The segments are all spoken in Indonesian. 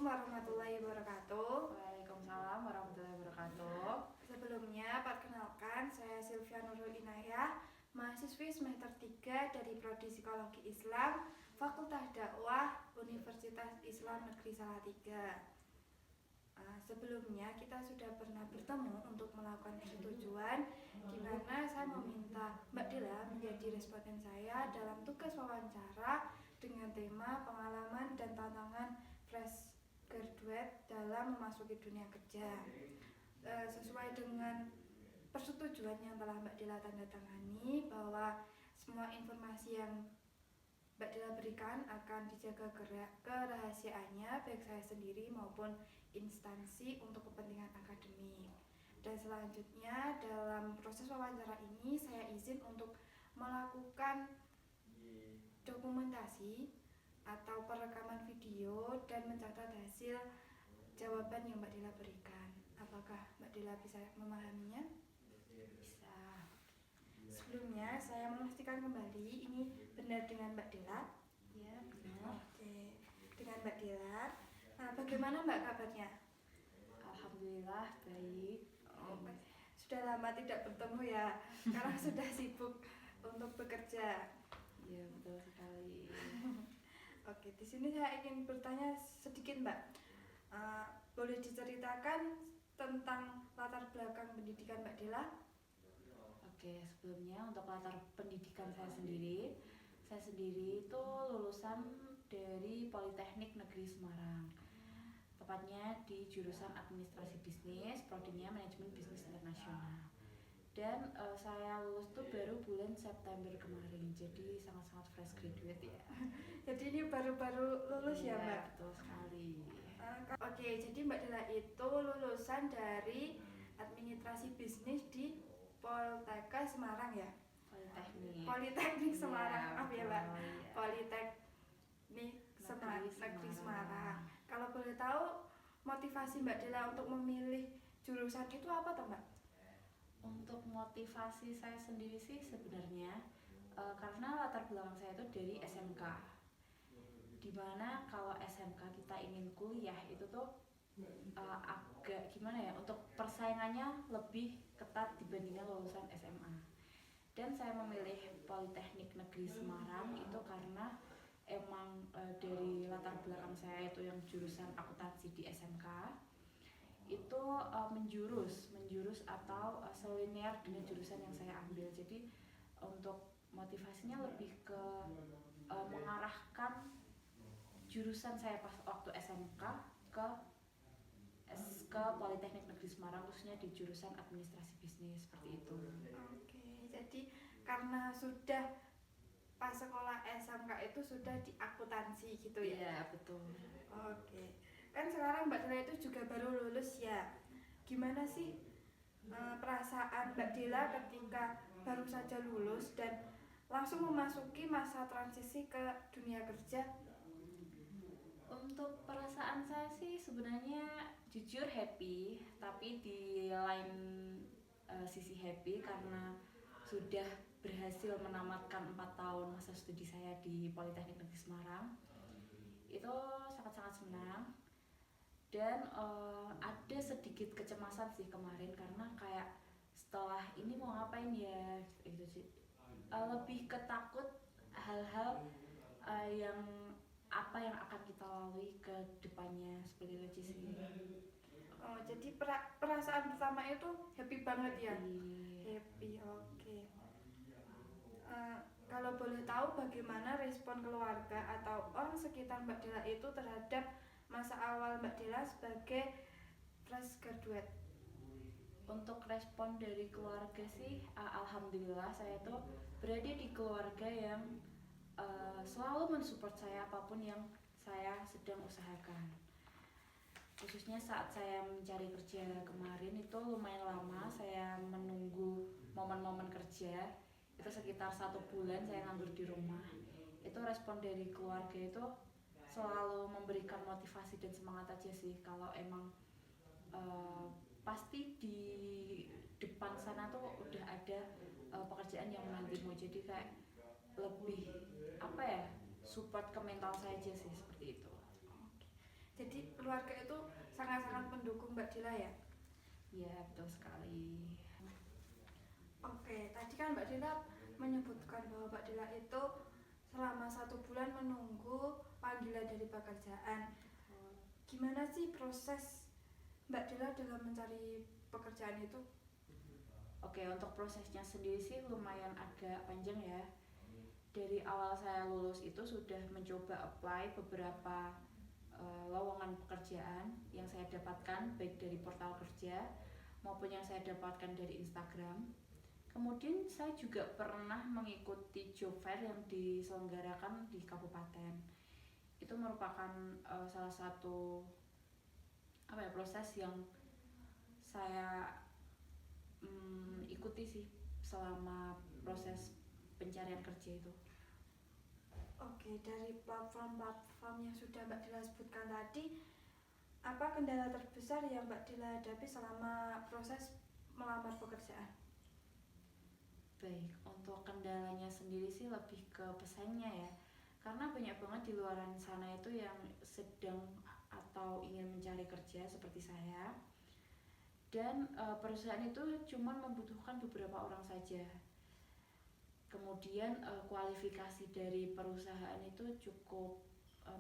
warahmatullahi wabarakatuh. Waalaikumsalam warahmatullahi wabarakatuh. Sebelumnya, perkenalkan saya Sylvia Nurul Inayah, mahasiswi semester 3 dari Prodi Psikologi Islam, Fakultas Dakwah, Universitas Islam Negeri Salatiga. Sebelumnya kita sudah pernah bertemu untuk melakukan persetujuan di mana saya meminta Mbak Dila menjadi responden saya dalam tugas wawancara dengan tema pengalaman dan tantangan fresh graduate dalam memasuki dunia kerja. Sesuai dengan persetujuan yang telah Mbak Dila tanda tangani bahwa semua informasi yang Mbak Dila berikan akan dijaga kerahasiaannya baik saya sendiri maupun instansi untuk kepentingan akademik. Dan selanjutnya dalam proses wawancara ini saya izin untuk melakukan dokumentasi atau perekaman video dan mencatat hasil jawaban yang Mbak Dila berikan. Apakah Mbak Dila bisa memahaminya? Bisa. Sebelumnya saya memastikan kembali ini benar dengan Mbak Dila. Ya, benar. Oke, dengan Mbak Dila. Bagaimana Mbak kabarnya? Alhamdulillah baik. Sudah lama tidak bertemu ya, karena sudah sibuk untuk bekerja. Ya, betul sekali. Oke, di sini saya ingin bertanya sedikit Mbak. Boleh diceritakan tentang latar belakang pendidikan Mbak Dila? Oke, sebelumnya untuk latar pendidikan saya sendiri itu lulusan dari Politeknik Negeri Semarang. Tepatnya di jurusan Administrasi Bisnis, prodinya Manajemen Bisnis Internasional. Dan saya lulus tuh baru bulan September kemarin, jadi sangat-sangat fresh graduate ya. Jadi ini baru-baru lulus ya Mbak? Betul sekali. Oke, jadi Mbak Dila itu lulusan dari Administrasi Bisnis di Poltekkes Semarang ya? Politeknik Semarang, maaf ya Mbak. Politeknik Negeri Semarang. Kalau boleh tahu motivasi Mbak Dila untuk memilih jurusan itu apa toh Mbak? Untuk motivasi saya sendiri sih sebenarnya karena latar belakang saya itu dari SMK. Dimana kalau SMK kita ingin kuliah itu tuh agak gimana ya, untuk persaingannya lebih ketat dibandingkan lulusan SMA. Dan saya memilih Politeknik Negeri Semarang itu karena emang dari latar belakang saya itu yang jurusan akuntansi di SMK itu menjurus atau selinear dengan jurusan yang saya ambil. Jadi untuk motivasinya lebih ke mengarahkan jurusan saya pas waktu SMK ke Politeknik Negeri Semarang, khususnya di jurusan Administrasi Bisnis, seperti itu. Oke, jadi karena sudah pas sekolah SMK itu sudah di akuntansi gitu ya? Iya, betul. Oke, kan sekarang Mbak Dila itu juga baru lulus ya. Gimana sih perasaan Mbak Dila ketika baru saja lulus dan langsung memasuki masa transisi ke dunia kerja? Untuk perasaan saya sih sebenarnya jujur happy, tapi di lain sisi happy karena sudah berhasil menamatkan 4 tahun masa studi saya di Politeknik Negeri Semarang. Itu sangat-sangat senang. Dan ada sedikit kecemasan sih kemarin karena kayak setelah ini mau ngapain ya gitu sih. Lebih ketakut hal-hal yang akan kita lalui ke depannya, seperti itu sih. Oh, jadi perasaan pertama itu happy banget ya? Happy, oke. Kalau boleh tahu bagaimana respon keluarga atau orang sekitar Mbak Dila itu terhadap masa awal Mbak Dila sebagai fresh graduate? Untuk respon dari keluarga sih, alhamdulillah saya tuh berada di keluarga yang selalu mensupport saya apapun yang saya sedang usahakan. Khususnya saat saya mencari kerja kemarin itu lumayan lama saya menunggu momen-momen kerja. Itu sekitar 1 bulan saya nganggur di rumah. Itu respon dari keluarga itu selalu memberikan motivasi dan semangat aja sih. Kalau emang pasti di depan sana tuh udah ada pekerjaan yang menantimu, jadi kayak lebih support ke mental saya aja sih, seperti itu. Jadi keluarga itu sangat-sangat mendukung Mbak Dila ya? Ya, betul sekali. Oke, tadi kan Mbak Dila menyebutkan bahwa Mbak Dila itu selama 1 bulan menunggu panggilan dari pekerjaan. Gimana sih proses Mbak Dila dalam mencari pekerjaan itu? Oke, untuk prosesnya sendiri sih lumayan agak panjang ya. Dari awal saya lulus itu sudah mencoba apply beberapa lowongan pekerjaan yang saya dapatkan baik dari portal kerja maupun yang saya dapatkan dari Instagram. Kemudian saya juga pernah mengikuti job fair yang diselenggarakan di kabupaten. Itu merupakan salah satu proses yang saya ikuti sih selama proses pencarian kerja itu. Oke, dari platform-platform yang sudah Mbak Dila sebutkan tadi, apa kendala terbesar yang Mbak Dila hadapi selama proses melamar pekerjaan? Baik, untuk kendalanya sendiri sih lebih ke pesaingnya ya. Karena banyak banget di luaran sana itu yang sedang atau ingin mencari kerja seperti saya. Dan perusahaan itu cuma membutuhkan beberapa orang saja. Kemudian kualifikasi dari perusahaan itu cukup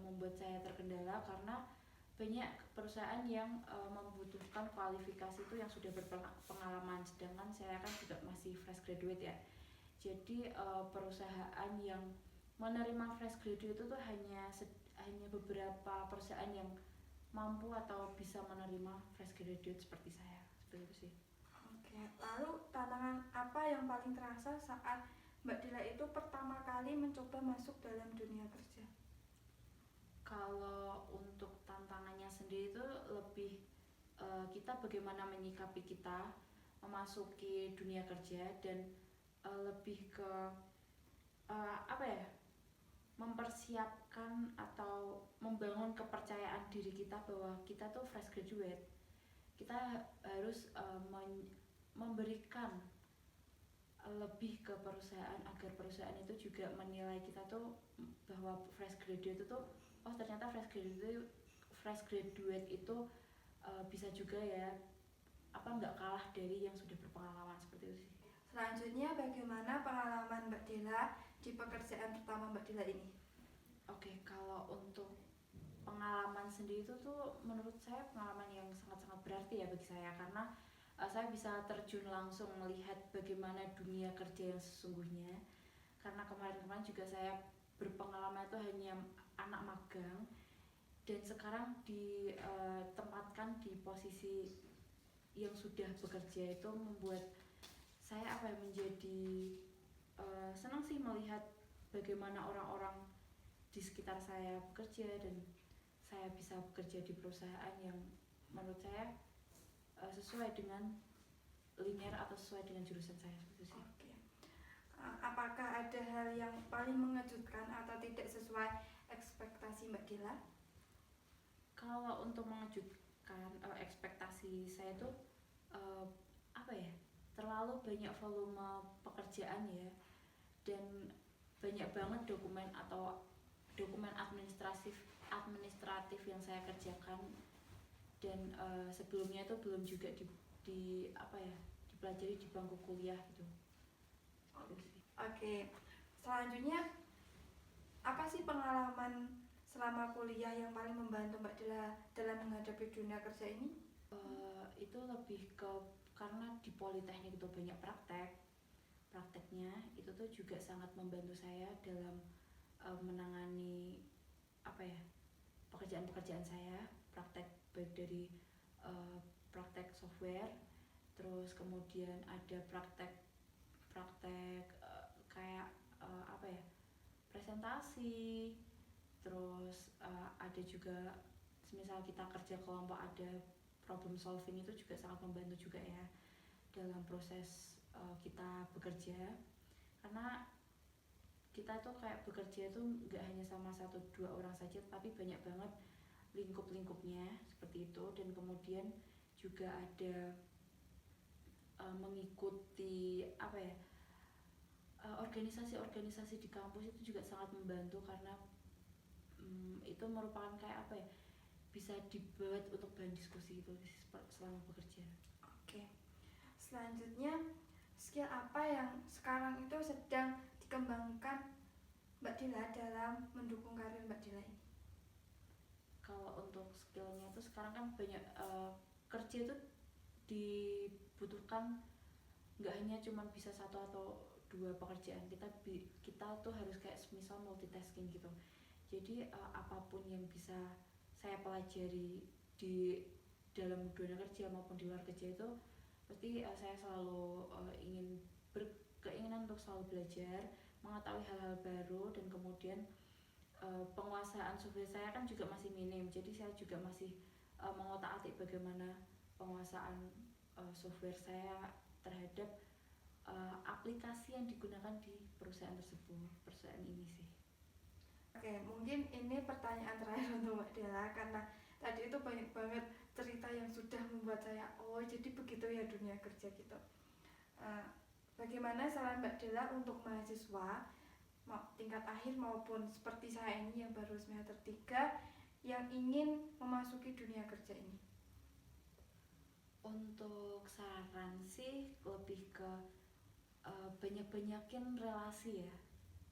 membuat saya terkendala karena banyak perusahaan yang membutuhkan kualifikasi itu yang sudah berpengalaman, sedangkan saya kan juga masih fresh graduate ya. Jadi perusahaan yang menerima fresh graduate itu tuh hanya beberapa perusahaan yang mampu atau bisa menerima fresh graduate seperti saya, seperti itu sih. Oke, lalu tantangan apa yang paling terasa saat Mbak Dila itu pertama kali mencoba masuk dalam dunia kerja? Kalau untuk tantangannya sendiri itu lebih kita bagaimana menyikapi kita memasuki dunia kerja dan lebih ke mempersiapkan atau membangun kepercayaan diri kita bahwa kita tuh fresh graduate. Kita harus memberikan lebih ke perusahaan agar perusahaan itu juga menilai kita tuh bahwa fresh graduate itu ternyata fresh graduate itu bisa juga ya nggak kalah dari yang sudah berpengalaman, seperti itu sih. Selanjutnya, bagaimana pengalaman Mbak Dila di pekerjaan pertama Mbak Dila ini? Oke, kalau untuk pengalaman sendiri itu tuh menurut saya pengalaman yang sangat-sangat berarti ya bagi saya, karena saya bisa terjun langsung melihat bagaimana dunia kerja yang sesungguhnya. Karena kemarin-kemarin juga saya berpengalaman itu hanya anak magang, dan sekarang ditempatkan di posisi yang sudah bekerja itu membuat saya menjadi senang sih melihat bagaimana orang-orang di sekitar saya bekerja, dan saya bisa bekerja di perusahaan yang menurut saya sesuai dengan linear atau sesuai dengan jurusan saya, seperti itu sih. Oke. Apakah ada hal yang paling mengejutkan atau tidak sesuai ekspektasi Mbak Dila? Kalau untuk mengejutkan ekspektasi saya tuh terlalu banyak volume pekerjaan ya, dan banyak banget dokumen administratif yang saya kerjakan, dan sebelumnya itu belum juga dipelajari di bangku kuliah gitu. Oke. Selanjutnya, apa sih pengalaman selama kuliah yang paling membantu Mbak Dila dalam menghadapi dunia kerja ini? Itu lebih ke karena di Politeknik itu banyak prakteknya itu tuh juga sangat membantu saya dalam menangani pekerjaan-pekerjaan saya, praktek baik dari praktek software, terus kemudian ada praktek presentasi, terus ada juga misal kita kerja kelompok ada problem solving, itu juga sangat membantu juga ya dalam proses kita bekerja, karena kita tuh kayak bekerja tuh nggak hanya sama 1-2 orang saja, tapi banyak banget lingkup-lingkupnya seperti itu. Dan kemudian juga ada mengikuti organisasi-organisasi di kampus itu juga sangat membantu, karena itu merupakan kayak bisa dibuat untuk bahan diskusi itu selama bekerja. Oke. Selanjutnya, skill apa yang sekarang itu sedang dikembangkan Mbak Dila dalam mendukung karir Mbak Dila ini? Kalau untuk skillnya itu sekarang kan banyak kerja itu dibutuhkan nggak hanya cuma bisa satu atau dua pekerjaan, kita tuh harus kayak misal multitasking gitu. Jadi apapun yang bisa saya pelajari di dalam dunia kerja maupun di luar kerja itu pasti saya selalu ingin berkeinginan untuk selalu belajar, mengetahui hal-hal baru, dan kemudian penguasaan software saya kan juga masih minim, jadi saya juga masih mengotak-atik bagaimana penguasaan software saya terhadap aplikasi yang digunakan di perusahaan ini sih. Oke, mungkin ini pertanyaan terakhir untuk Mbak Dela, karena tadi itu banyak banget cerita yang sudah membuat saya jadi begitu ya dunia kerja gitu. Bagaimana saran Mbak Dela untuk mahasiswa tingkat akhir maupun seperti saya ini yang baru semester 3 yang ingin memasuki dunia kerja ini? Untuk saran sih lebih ke banyak-banyakin relasi ya.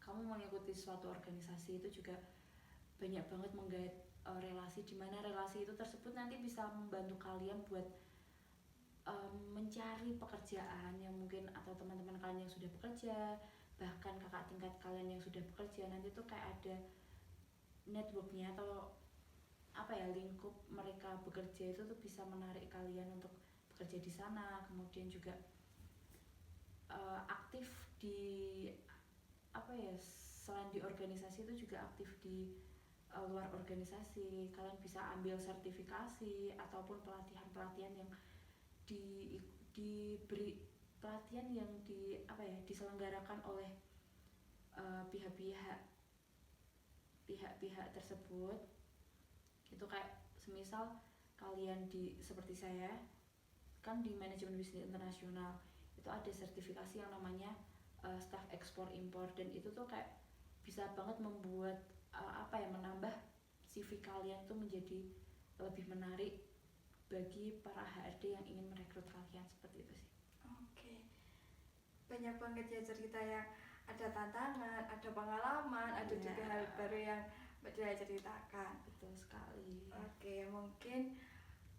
Kamu mengikuti suatu organisasi itu juga banyak banget menggait relasi, di mana relasi itu tersebut nanti bisa membantu kalian buat mencari pekerjaan yang mungkin, atau teman-teman kalian yang sudah bekerja, bahkan kakak tingkat kalian yang sudah bekerja, nanti tuh kayak ada networknya atau lingkup mereka bekerja itu tuh bisa menarik kalian untuk bekerja di sana. Kemudian juga aktif di selain di organisasi itu juga aktif di luar organisasi. Kalian bisa ambil sertifikasi ataupun pelatihan yang diberi pelatihan yang diselenggarakan oleh pihak-pihak tersebut. Itu kayak semisal kalian seperti saya kan di manajemen bisnis internasional, itu ada sertifikasi yang namanya staff ekspor impor, dan itu tuh kayak bisa banget membuat menambah CV kalian tuh menjadi lebih menarik bagi para HRD yang ingin merekrut kalian, seperti itu sih. Oke. Banyak banget ya cerita yang ada tantangan, ada pengalaman, ada juga hal baru yang Mbak Dila ceritakan. Betul sekali. Oke, mungkin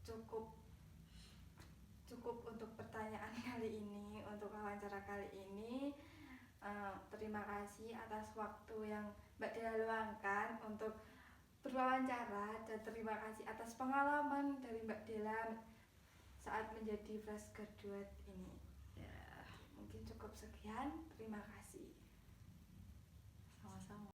cukup untuk pertanyaan kali ini, untuk wawancara kali ini. Terima kasih atas waktu yang Mbak Dela luangkan untuk berwawancara, dan terima kasih atas pengalaman dari Mbak Dela saat menjadi fresh graduate ini. Mungkin cukup sekian, terima kasih. Sama-sama.